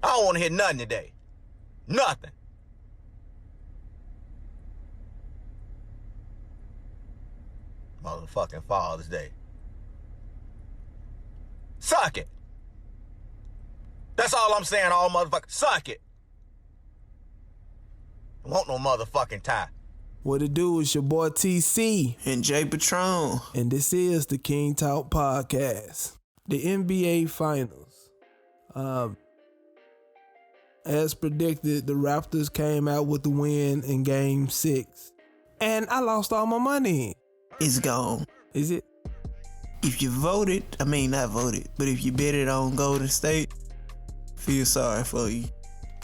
I don't want to hear nothing today. Nothing. Motherfucking Father's Day. Suck it. That's all I'm saying, all motherfuckers. Suck it. I want no motherfucking tie. What it do is your boy TC and J Patron. And this is the King Talk Podcast. The NBA Finals. As predicted, the Raptors came out with the win in Game 6. And I lost all my money. It's gone. Is it? If you voted, not voted, but if you bet it on Golden State, feel sorry for you.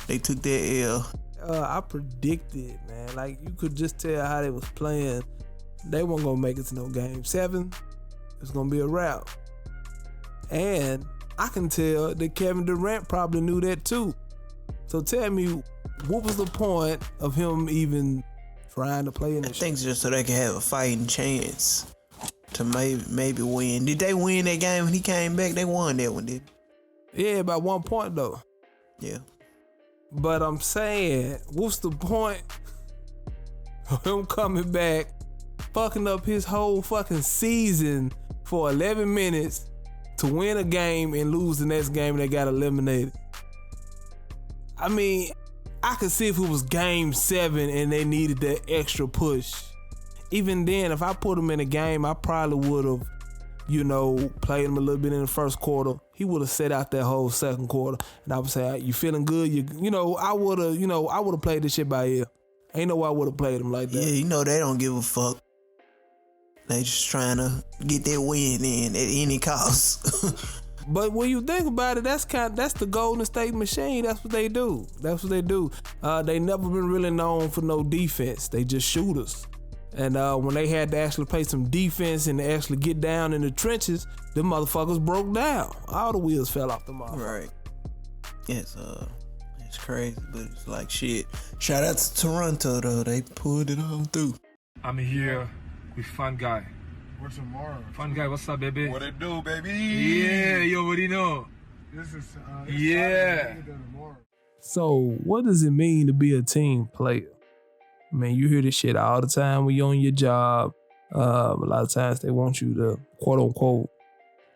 They took that L. I predicted, man. Like, you could just tell how they was playing. They weren't going to make it to no Game 7. It's going to be a wrap. And I can tell that Kevin Durant probably knew that too. So tell me, what was the point of him even trying to play in this? I think just so they could have a fighting chance to maybe win. Did they win that game when he came back? They won that one, didn't they? Yeah, by 1 point though. Yeah. But I'm saying, what's the point of him coming back, fucking up his whole fucking season for 11 minutes to win a game and lose the next game and they got eliminated? I mean, I could see if it was Game 7 and they needed that extra push. Even then, if I put him in a game, I probably would have, played him a little bit in the first quarter. He would have set out that whole second quarter. And I would say, you feeling good? I would have played this shit by ear. Ain't no way I would have played him like that. Yeah, they don't give a fuck. They just trying to get that win in at any cost. But when you think about it, that's the Golden State machine. That's what they do. They never been really known for no defense. They just shooters. And when they had to actually play some defense and actually get down in the trenches, them motherfuckers broke down. All the wheels fell off the motherfucker. Right. It's crazy, but it's like shit. Shout out to Toronto though. They pulled it on through. I'm here with Fun Guy. What's tomorrow? Fun Guy, what's up, baby? What it do, baby? Yeah, you already know. This is yeah. So, what does it mean to be a team player? I mean, you hear this shit all the time when you're on your job. A lot of times they want you to, quote unquote,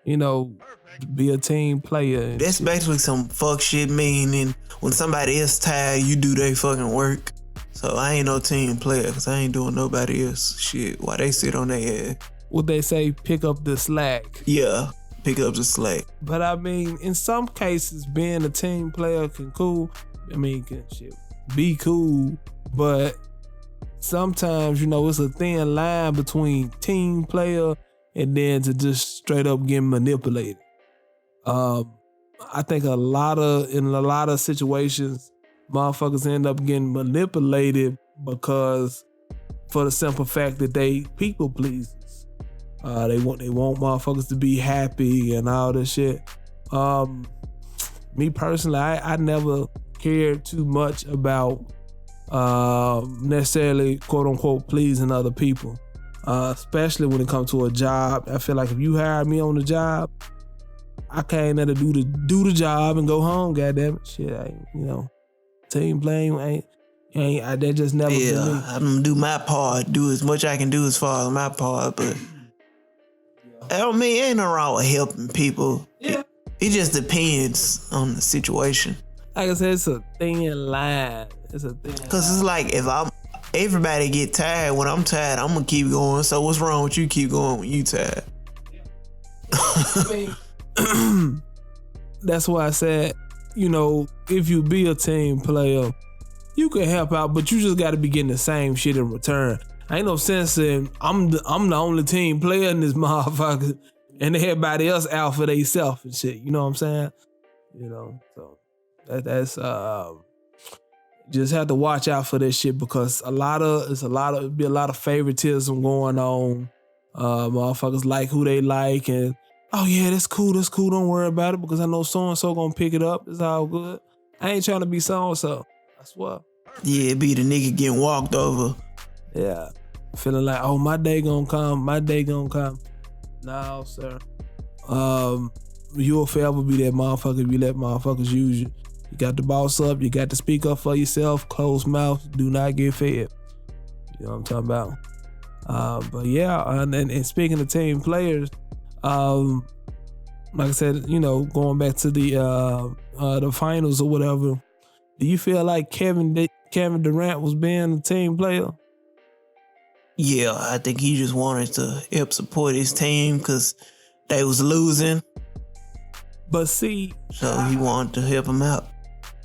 be a team player. That's basically some fuck shit meaning when somebody else tired, you do their fucking work. So I ain't no team player because I ain't doing nobody else shit while they sit on their ass. What they say, pick up the slack. Yeah, pick up the slack. But I mean, in some cases, being a team player can be cool, but sometimes, it's a thin line between team player and then to just straight up getting manipulated. I think in a lot of situations, motherfuckers end up getting manipulated because for the simple fact that they people pleasers. They want motherfuckers to be happy and all this shit. Me personally, I never cared too much about necessarily quote unquote pleasing other people, especially when it comes to a job. I feel like if you hire me on the job, I can't let do the job and go home. Goddamn it, shit, team playing ain't that just never been me. I'm gonna do my part, do as much I can do as far as my part, but I don't mean ain't no wrong with helping people. Yeah. It just depends on the situation. Like I said, it's a thin line. Cause it's like if everybody get tired when I'm tired, I'm gonna keep going. So what's wrong with you keep going when you tired? That's why I said, if you be a team player, you can help out, but you just got to be getting the same shit in return. Ain't no sense in I'm the only team player in this motherfucker, and everybody else out for theyself and shit. You know what I'm saying? So that's just have to watch out for this shit because it'd be a lot of favoritism going on. Motherfuckers like who they like and oh yeah, that's cool, don't worry about it because I know so-and-so gonna pick it up. It's all good. I ain't trying to be so-and-so. I swear. Yeah, it be the nigga getting walked over. Yeah. Feeling like, oh, my day gonna come. No, sir. You'll forever be that motherfucker if you let motherfuckers use you. You got to boss up. You got to speak up for yourself. Closed mouth, do not get fed. You know what I'm talking about? But yeah, and speaking of team players, like I said, you know, going back to the finals or whatever, do you feel like Kevin Durant was being a team player? Yeah, I think he just wanted to help support his team because they was losing. But see, So he wanted to help him out.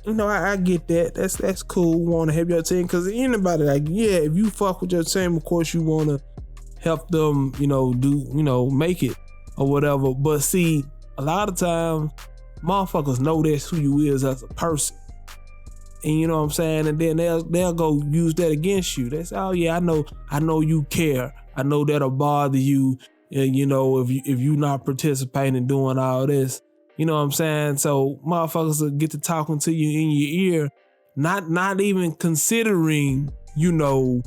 you know, I get that. That's cool. Want to help your team because anybody, like, yeah, if you fuck with your team, of course you want to help them, you know, make it or whatever. But see, a lot of times, motherfuckers know that's who you is as a person. And you know what I'm saying? And then they'll go use that against you. That's, oh yeah, I know you care. I know that'll bother you. And you know, if you not participating and doing all this, you know what I'm saying? So motherfuckers will get to talking to you in your ear, not even considering, you know,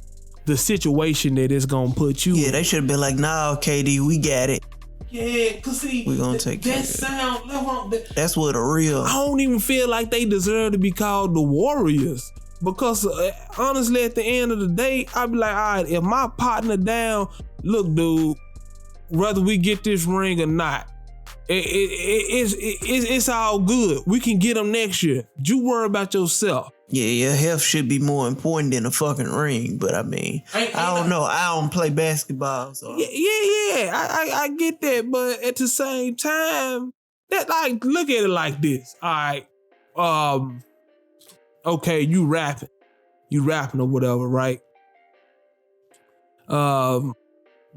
the situation that it's gonna put you in. Yeah, they should have been like, nah, KD, we got it. Yeah, cause see, We gonna take care of it. That's what a real. I don't even feel like they deserve to be called the Warriors. Because honestly, at the end of the day, I'd be like, all right, if my partner down, look, dude, whether we get this ring or not, it's all good. We can get them next year. You worry about yourself. Yeah, your health should be more important than a fucking ring. But I mean, I don't know. I don't play basketball, so Yeah. I get that, but at the same time, that, like, look at it like this. All right, okay, you rapping or whatever, right?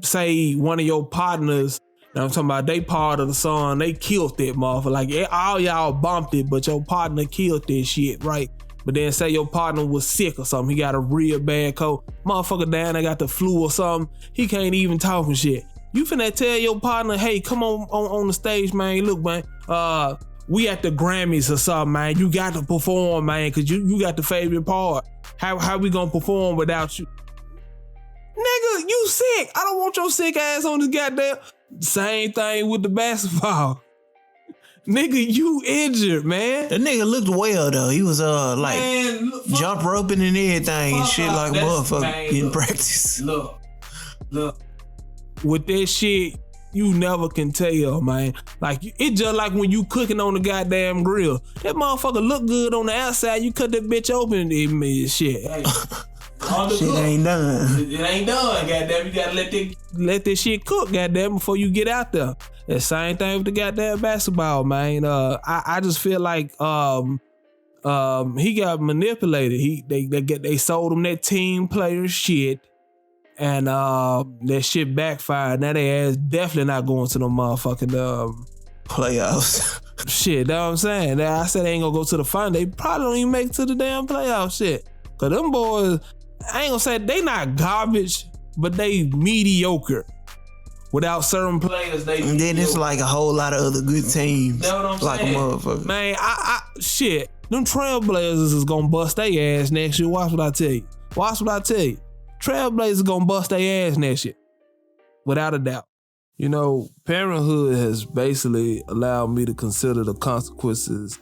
Say one of your partners, now I'm talking about, they part of the song, they killed that motherfucker. Like, all y'all bumped it, but your partner killed that shit, right? But then say your partner was sick or something, he got a real bad cold, motherfucker down there got the flu or something, he can't even talk and shit. You finna tell your partner, hey, come on the stage, man. Look, man, we at the Grammys or something, man. You got to perform, man, cause you got the favorite part. How we gonna perform without you? Nigga, you sick. I don't want your sick ass on this goddamn. Same thing with the basketball. Nigga, you injured, man. the nigga looked well though. He was like Man, look, jump roping and everything and shit like a That's- motherfucker man, in look. practice. Look. With that shit, you never can tell, man. Like, it just like when you cooking on the goddamn grill. That motherfucker look good on the outside. You cut that bitch open and shit. Hey, Shit ain't done. It ain't done, goddamn. You gotta let this shit cook, goddamn, before you get out there. The same thing with the goddamn basketball, man. I just feel like he got manipulated. They sold him that team player shit, and that shit backfired. Now they ass definitely not going to no motherfucking Playoffs. shit. That's what I'm saying. I said they ain't gonna go to the final. They probably don't even make it to the damn playoff shit. Cause them boys, I ain't gonna say they not garbage, but they mediocre. Without certain players, they And then it's mediocre. like a whole lot of other good teams. That's what I'm like saying. a motherfucker. Man, shit. Them Trailblazers is gonna bust their ass next year. Watch what I tell you. Trailblazers gonna bust their ass next year. Without a doubt. You know, parenthood has basically allowed me to consider the consequences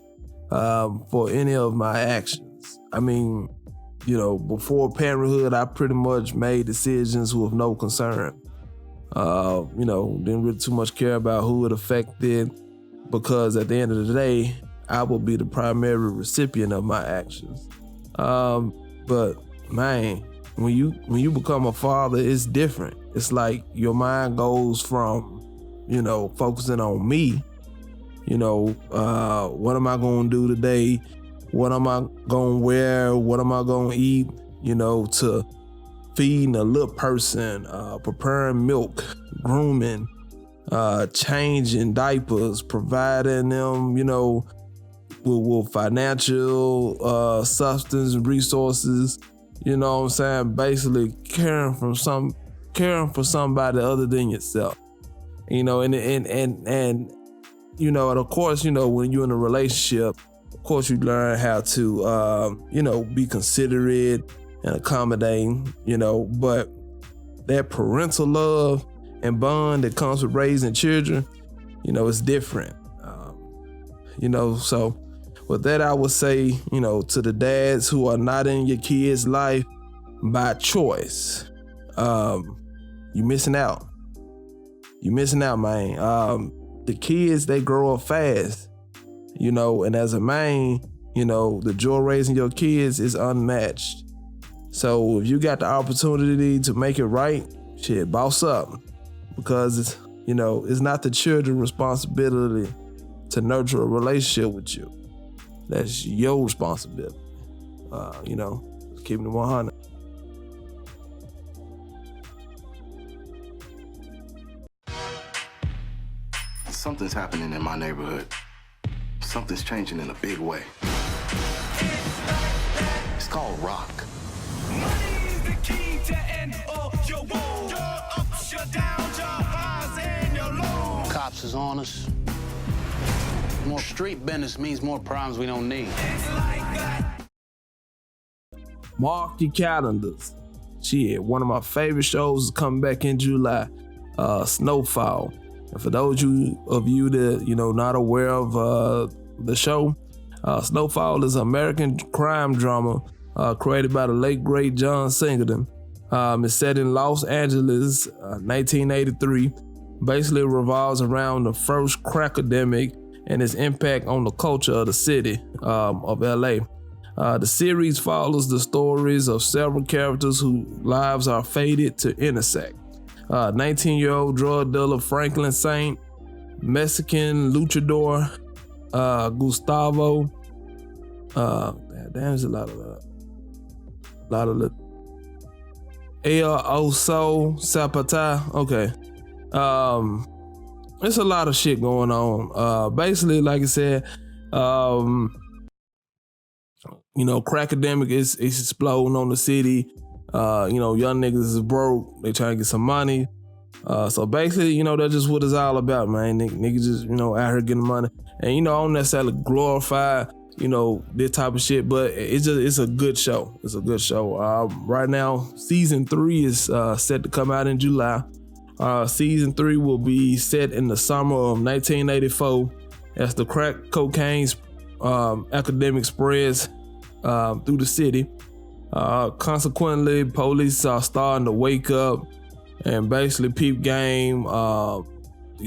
for any of my actions. I mean, you know, before parenthood, I pretty much made decisions with no concern. You know, didn't really too much care about who it affected, because at the end of the day, I will be the primary recipient of my actions. But man, when you become a father, it's different. It's like your mind goes from, you know, focusing on me, you know, what am I gonna do today? What am I gonna wear? What am I gonna eat? You know, to feeding a little person, preparing milk, grooming, changing diapers, providing them, you know, with financial substance and resources. You know what I'm saying? Basically caring for somebody other than yourself. You know, and you know, and of course, you know, when you're in a relationship, of course you learn how to you know, be considerate and accommodating, you know, but that parental love and bond that comes with raising children, you know, it's different. You know, so with that, I would say, you know, to the dads who are not in your kids' life by choice, you missing out. You missing out, man. The kids, they grow up fast, you know, and as a man, you know, the joy of raising your kids is unmatched. So if you got the opportunity to make it right, shit, boss up. Because it's, you know, it's not the children's responsibility to nurture a relationship with you. That's your responsibility. You know, keeping it 100. Something's happening in my neighborhood. Something's changing in a big way. It's called rock. Money's the key to end all your woes. Your ups, your downs, your highs, and your lows. Cops is on us. More street business means more problems we don't need. It's like that. Mark your calendars. Shit, one of my favorite shows is coming back in July. Snowfall. And for those of you that, you know, not aware of the show, Snowfall is an American crime drama created by the late great John Singleton. It's set in Los Angeles, 1983. Basically, it revolves around the first crack epidemic and its impact on the culture of the city of LA. The series follows the stories of several characters whose lives are fated to intersect. 19-year-old drug dealer Franklin Saint, Mexican luchador Gustavo. There's a lot of El Oso Zapata. Okay. There's a lot of shit going on. Basically, like I said, you know, crack epidemic is exploding on the city. You know, young niggas is broke. They trying to get some money. So basically, you know, that's just what it's all about, man. Niggas just, you know, out here getting money. And, you know, I don't necessarily glorify, you know, this type of shit, but it's a good show. It's a good show. Right now, season 3 is set to come out in July. Season 3 will be set in the summer of 1984 as the crack cocaine epidemic spreads through the city. Consequently, police are starting to wake up and basically peep game. You're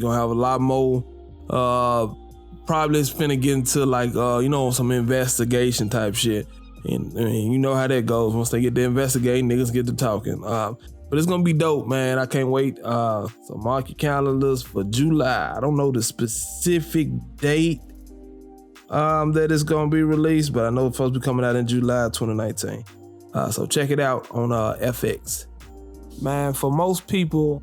gonna have a lot more. Probably it's finna get into like, you know, some investigation type shit. And you know how that goes. Once they get to investigating, niggas get to talking. But it's gonna be dope, man. I can't wait. So mark your calendars for July. I don't know the specific date that it's gonna be released, but I know it's supposed to be coming out in July 2019. So check it out on FX. Man, for most people,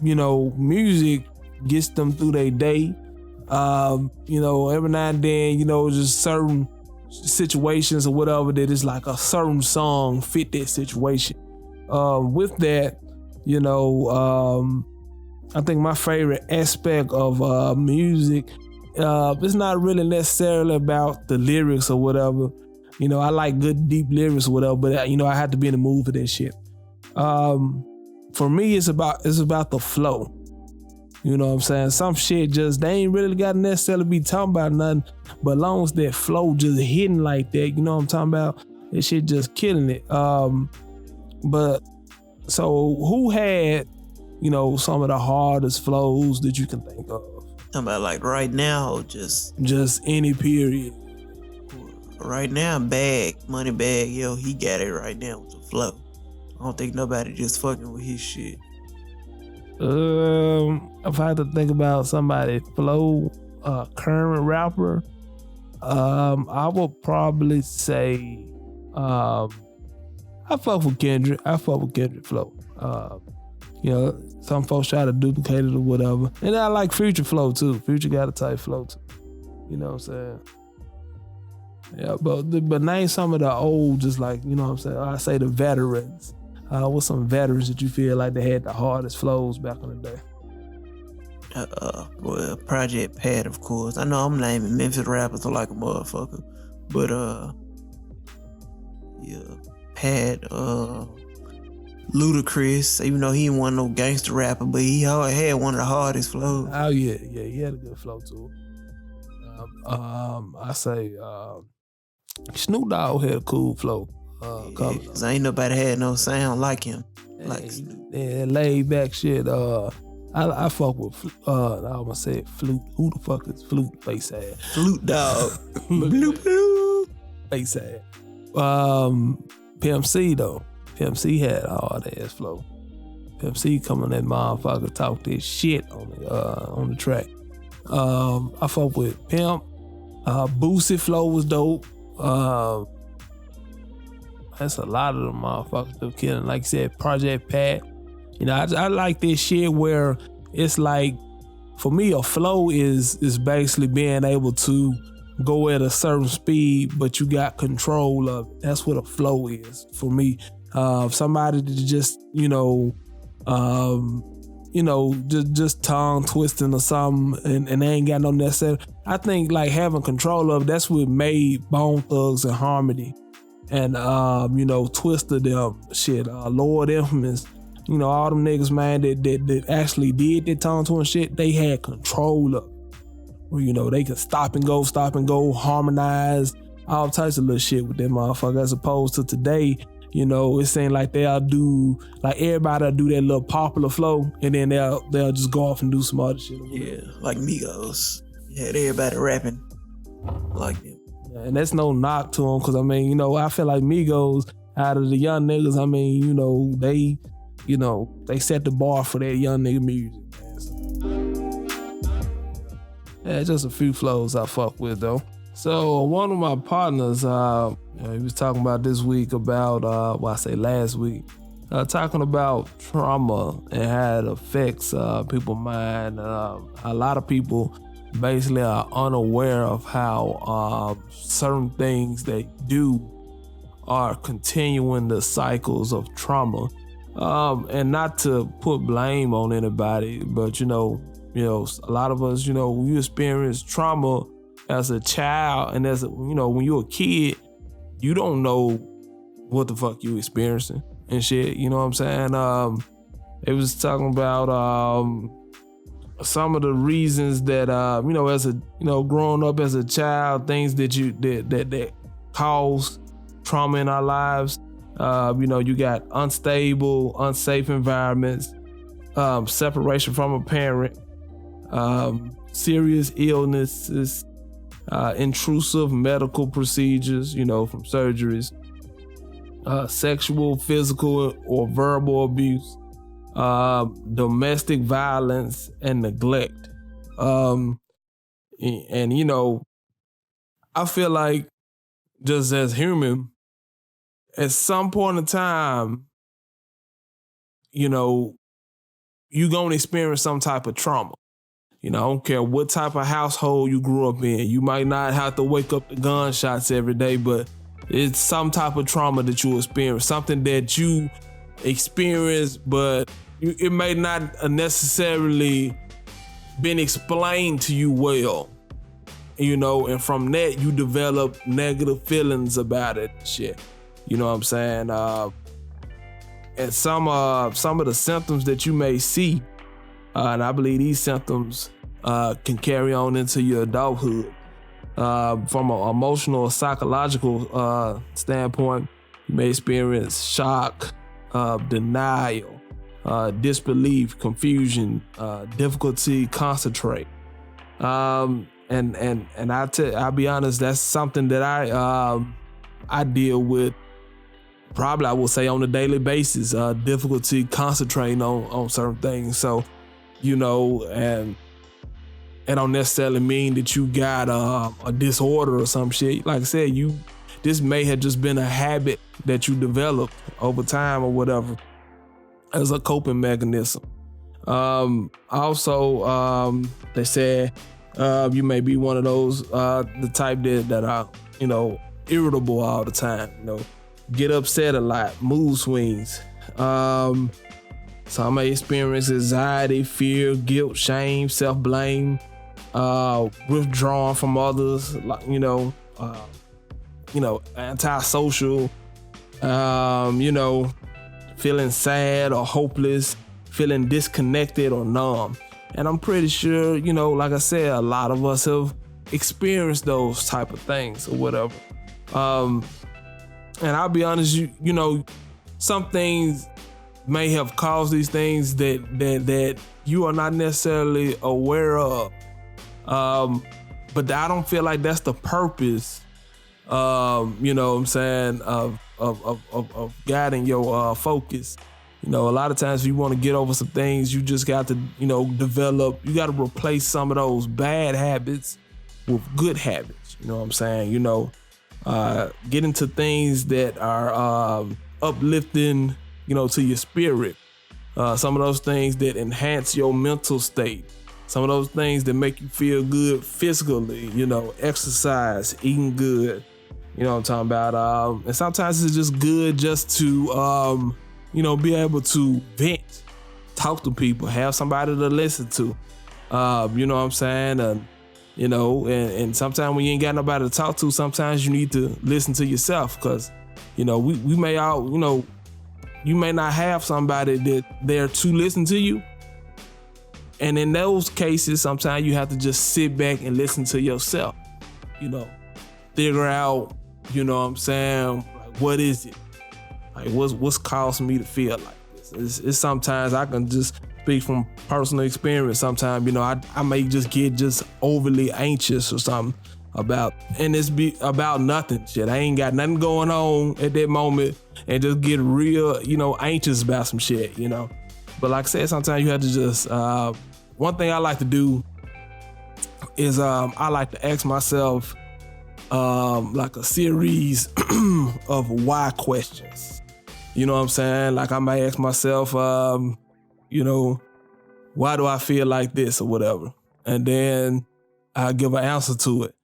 you know, music gets them through their day. You know, every now and then, you know, just certain situations or whatever that is like a certain song fit that situation. With that, you know, I think my favorite aspect of music, it's not really necessarily about the lyrics or whatever. You know, I like good deep lyrics or whatever, but you know, I have to be in the mood for that shit. For me, it's about the flow. You know what I'm saying? Some shit just, they ain't really got to necessarily be talking about nothing, but as long as that flow just hitting like that, you know what I'm talking about? That shit just killing it. But so who had, you know, some of the hardest flows that you can think of? Talking about like right now, or just any period. Right now, Money Bag, yo, he got it right now with the flow. I don't think nobody just fucking with his shit. If I had to think about somebody flow, current rapper, I would probably say, I fuck with Kendrick. I fuck with Kendrick flow. You know, some folks try to duplicate it or whatever. And I like Future flow too. Future got a tight flow too. You know what I'm saying? Yeah, but name some of the old, just like, you know what I'm saying? I say the veterans. What's some veterans that you feel like they had the hardest flows back in the day? Well, Project Pat, of course. I know I'm naming Memphis rappers like a motherfucker, but yeah, Pat, Ludacris, even though he ain't one no gangster rapper, but he had one of the hardest flows. Oh yeah, he had a good flow too. I say Snoop Dogg had a cool flow. Cause ain't nobody had no sound like him. Like laid back shit. I fuck with I almost said Flute. Who the fuck is Flute? Face ass. Flute Dog. Bloop bloop. Face ass. Pimp C though. Pimp C had a hard ass flow. Pimp C coming that motherfucker talk this shit on the track. I fuck with Pimp. Boosie flow was dope. That's a lot of them motherfuckers still killing. Like you said, Project Pat. You know, I like this shit where it's like, for me, a flow is basically being able to go at a certain speed, but you got control of it. That's what a flow is for me. Somebody to just, just tongue twisting or something, and they ain't got no necessary. I think like having control of it, that's what made Bone Thugs and Harmony and Twista them shit. Lord Infamous. All them niggas, man, that actually did that tongue twin shit, they had control of it. Where, they could stop and go, harmonize, all types of little shit with them motherfuckers. As opposed to today, it seems like they'll do, like everybody'll do that little popular flow, and then they'll just go off and do some other shit. Yeah, like Migos. Yeah, everybody rapping like them. Yeah, and that's no knock to them, because I feel like Migos, out of the young niggas, they set the bar for that young nigga music, man. So, yeah, just a few flows I fuck with though. So one of my partners, he was talking about this week about, last week, talking about trauma and how it affects people's mind. A lot of people basically are unaware of how certain things they do are continuing the cycles of trauma. And not to put blame on anybody, but a lot of us, when you experience trauma as a child and when you're a kid, you don't know what the fuck you experiencing and shit. You know what I'm saying? It was talking about some of the reasons that as a growing up as a child, things that cause trauma in our lives. You got unstable, unsafe environments, separation from a parent, serious illnesses, intrusive medical procedures, from surgeries, sexual, physical, or verbal abuse, domestic violence, and neglect. I feel like just as human, at some point in time, you're gonna experience some type of trauma. I don't care what type of household you grew up in. You might not have to wake up to gunshots every day, but it's some type of trauma that you experience, something that you experience, but it may not necessarily been explained to you well. And from that, you develop negative feelings about it and shit. You know what I'm saying? And some of the symptoms that you may see, and I believe these symptoms can carry on into your adulthood. From an emotional or psychological standpoint, you may experience shock, denial, disbelief, confusion, difficulty concentrate. And I'll be honest, that's something that I deal with. Probably I will say on a daily basis, difficulty concentrating on certain things. So, and it don't necessarily mean that you got a disorder or some shit. Like I said, this may have just been a habit that you developed over time or whatever as a coping mechanism. Also, they said you may be one of those, the type that are, irritable all the time, get upset a lot, mood swings. Some may experience anxiety, fear, guilt, shame, self-blame, withdrawing from others, like, antisocial, feeling sad or hopeless, feeling disconnected or numb. And I'm pretty sure, like I said, a lot of us have experience those type of things or whatever. And I'll be honest, you know, some things may have caused these things that you are not necessarily aware of. But I don't feel like that's the purpose, you know what I'm saying, of guiding your focus. You know, a lot of times if you want to get over some things, you just got to, you know, you got to replace some of those bad habits with good habits. You know what I'm saying? You know, get into things that are uplifting, you know, to your spirit. Some of those things that enhance your mental state. Some of those things that make you feel good physically, you know, exercise, eating good. You know what I'm talking about? And sometimes it's just good just to, you know, be able to vent, talk to people, have somebody to listen to. You know what I'm saying? You know, and sometimes when you ain't got nobody to talk to, sometimes you need to listen to yourself, because, you know, we may all, you know, you may not have somebody that there to listen to you. And in those cases, sometimes you have to just sit back and listen to yourself, you know, figure out, you know what I'm saying, like, what is it? Like, what's causing me to feel like this? It's sometimes I can just speak from personal experience. Sometimes, you know, I may just get just overly anxious or something and it's about nothing. Shit, I ain't got nothing going on at that moment and just get real, you know, anxious about some shit, you know. But like I said, sometimes you have to just, one thing I like to do is I like to ask myself like a series of why questions. You know what I'm saying? Like I might ask myself, you know, why do I feel like this or whatever? And then I'll give an answer to it.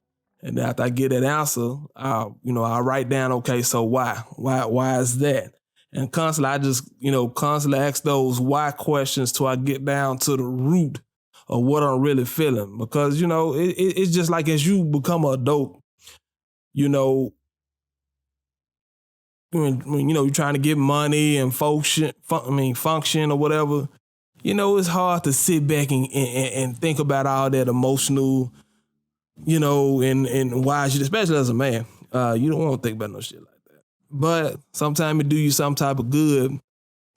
And after I get that answer, I'll write down, okay, so why? Why is that? And constantly, I just, you know, constantly ask those why questions till I get down to the root of what I'm really feeling. Because, you know, it's just like as you become an adult, you know, when you know, you're trying to get money and function or whatever, you know, it's hard to sit back and think about all that emotional, you know, and why, especially as a man, you don't want to think about no shit like that. But sometimes it do you some type of good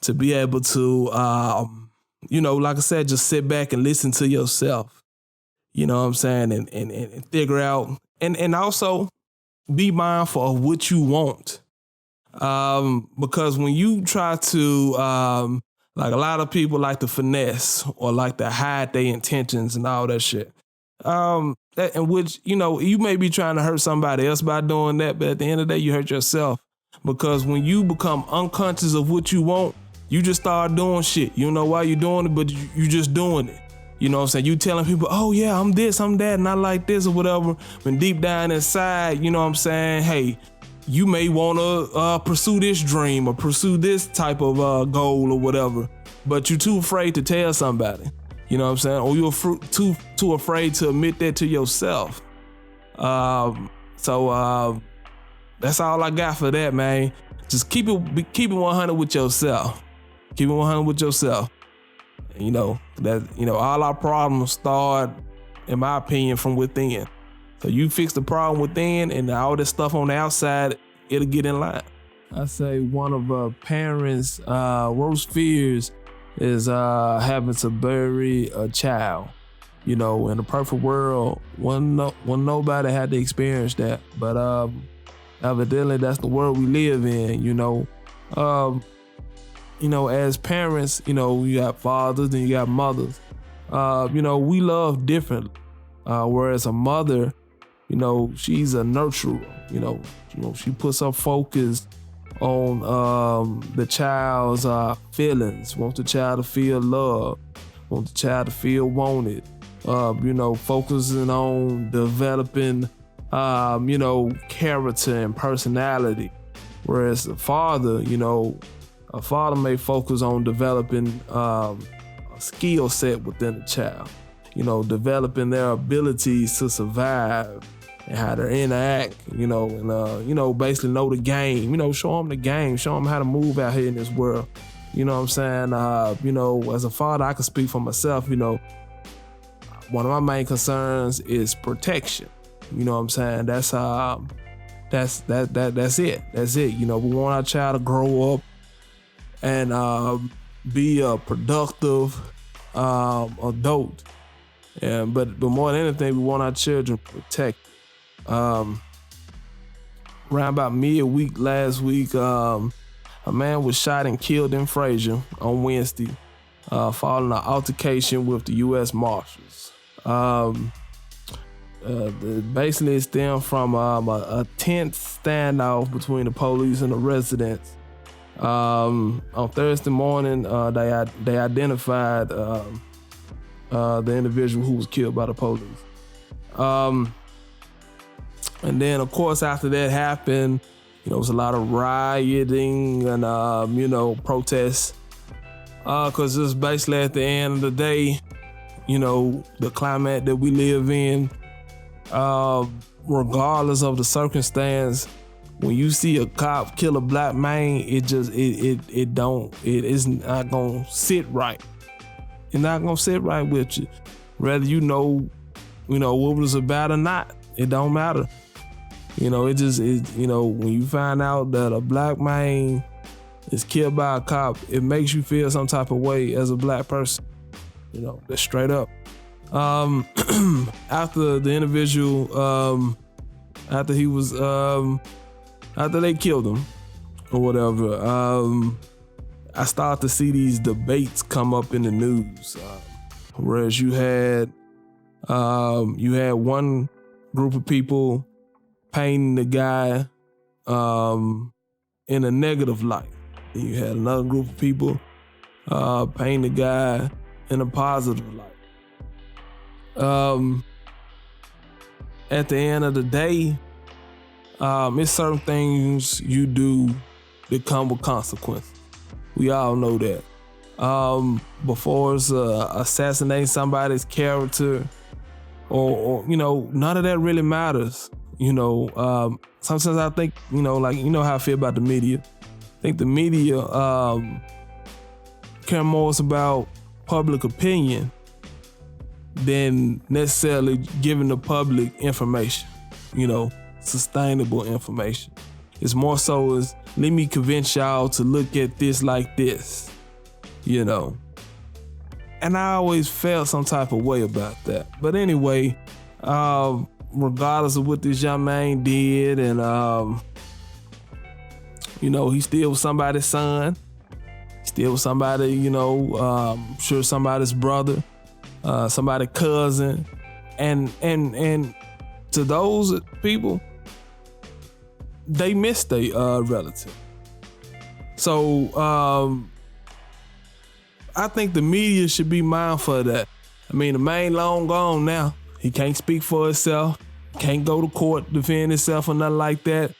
to be able to, you know, like I said, just sit back and listen to yourself. You know what I'm saying? And figure out, and also be mindful of what you want. Because when you try to, like a lot of people like to finesse or like to hide their intentions and all that shit. In which, you know, you may be trying to hurt somebody else by doing that, but at the end of the day, you hurt yourself. Because when you become unconscious of what you want, you just start doing shit. You don't know why you're doing it, but you just doing it. You know what I'm saying? You telling people, oh yeah, I'm this, I'm that, and I like this or whatever. When deep down inside, you know what I'm saying? Hey, you may want to pursue this dream or pursue this type of goal or whatever, but you're too afraid to tell somebody. You know what I'm saying? Or you're too afraid to admit that to yourself. So that's all I got for that, man. Just keep it 100 with yourself. Keep it 100 with yourself. You know that, you know, all our problems start, in my opinion, from within. So you fix the problem within, and all this stuff on the outside, it'll get in line. I say one of a parents' worst fears is having to bury a child. You know, in a perfect world, when nobody had to experience that, but evidently that's the world we live in. You know, as parents, you know, you got fathers and you got mothers. You know, we love differently. Whereas a mother, you know, she's a nurturer. You know, she puts her focus on the child's feelings. Wants the child to feel loved. Wants the child to feel wanted. You know, focusing on developing, you know, character and personality. Whereas a father, you know, a father may focus on developing a skill set within the child. You know, developing their abilities to survive and how to interact, you know, and, you know, basically know the game, you know, show them the game, show them how to move out here in this world. You know what I'm saying? You know, as a father, I can speak for myself, you know, one of my main concerns is protection. You know what I'm saying? That's it. That's it. You know, we want our child to grow up and be a productive adult. But more than anything, we want our children protected. Around about midweek last week, a man was shot and killed in Frazier on Wednesday, following an altercation with the U.S. Marshals. Basically, it stemmed from a tense standoff between the police and the residents. On Thursday morning, they identified the individual who was killed by the police. And then, of course, after that happened, you know, it was a lot of rioting and, protests. Because it's basically at the end of the day, you know, the climate that we live in, regardless of the circumstance, when you see a cop kill a black man, it's not gonna sit right. It's not gonna sit right with you. Whether you know what was about or not, it don't matter. You know, when you find out that a black man is killed by a cop, it makes you feel some type of way as a black person. You know, that's straight up. After the individual, after they killed him or whatever, I started to see these debates come up in the news. Whereas you had one group of people painting the guy in a negative light. And you had another group of people painting the guy in a positive light. At the end of the day, it's certain things you do that come with consequences. We all know that. Before it's assassinating somebody's character or none of that really matters. Sometimes I think, how I feel about the media. I think the media care more about public opinion than necessarily giving the public information, sustainable information. It's more so as, let me convince y'all to look at this like this, And I always felt some type of way about that. But anyway, regardless of what this young man did, and he still was somebody's son, still was somebody, I'm sure somebody's brother, somebody's cousin, and to those people, they missed their relative. So I think the media should be mindful of that. I mean, the man long gone now. He can't speak for himself, can't go to court, defend himself or nothing like that.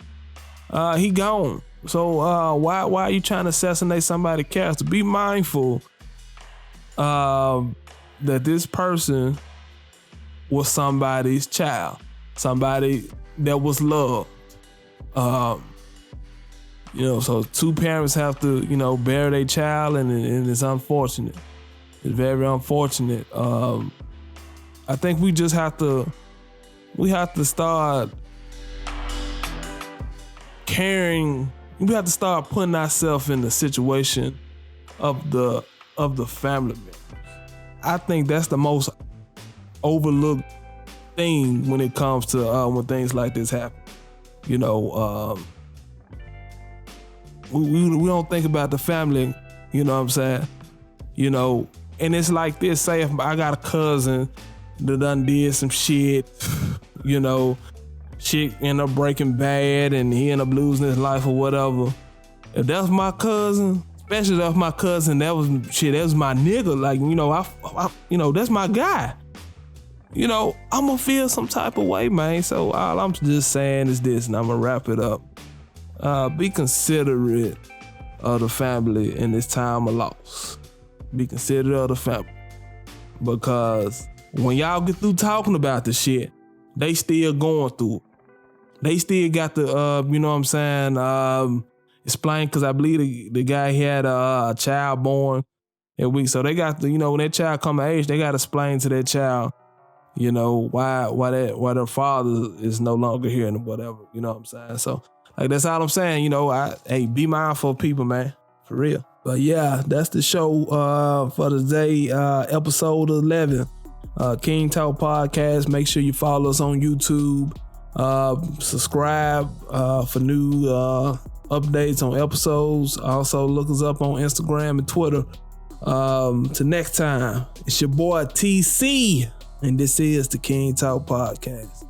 He gone. So why are you trying to assassinate somebody's character? Be mindful that this person was somebody's child, somebody that was loved. So two parents have to, bury their child, and it's unfortunate. It's very unfortunate. I think we just have to start caring. We have to start putting ourselves in the situation of the family members. I think that's the most overlooked thing when it comes to when things like this happen. We don't think about the family, you know what I'm saying? And it's like this, say if I got a cousin that done did some shit, shit end up breaking bad and he end up losing his life or whatever. If that was my cousin, especially if that was my cousin, that was my nigga, like, I that's my guy. I'm gonna feel some type of way, man. So all I'm just saying is this, and I'm gonna wrap it up. Be considerate of the family in this time of loss. Be considerate of the family. Because when y'all get through talking about the shit, they still going through it. They still got the, explain, because I believe the guy he had a child born that week. So they got the, when that child come of age, they got to explain to that child, you know, why their father is no longer here and whatever, you know what I'm saying? So like that's all I'm saying, you know, hey, be mindful of people, man, for real. But yeah, that's the show for today, episode 11, King Talk Podcast. Make sure you follow us on YouTube, subscribe for new updates on episodes. Also look us up on Instagram and Twitter. Till next time, it's your boy TC, and this is the King Talk Podcast.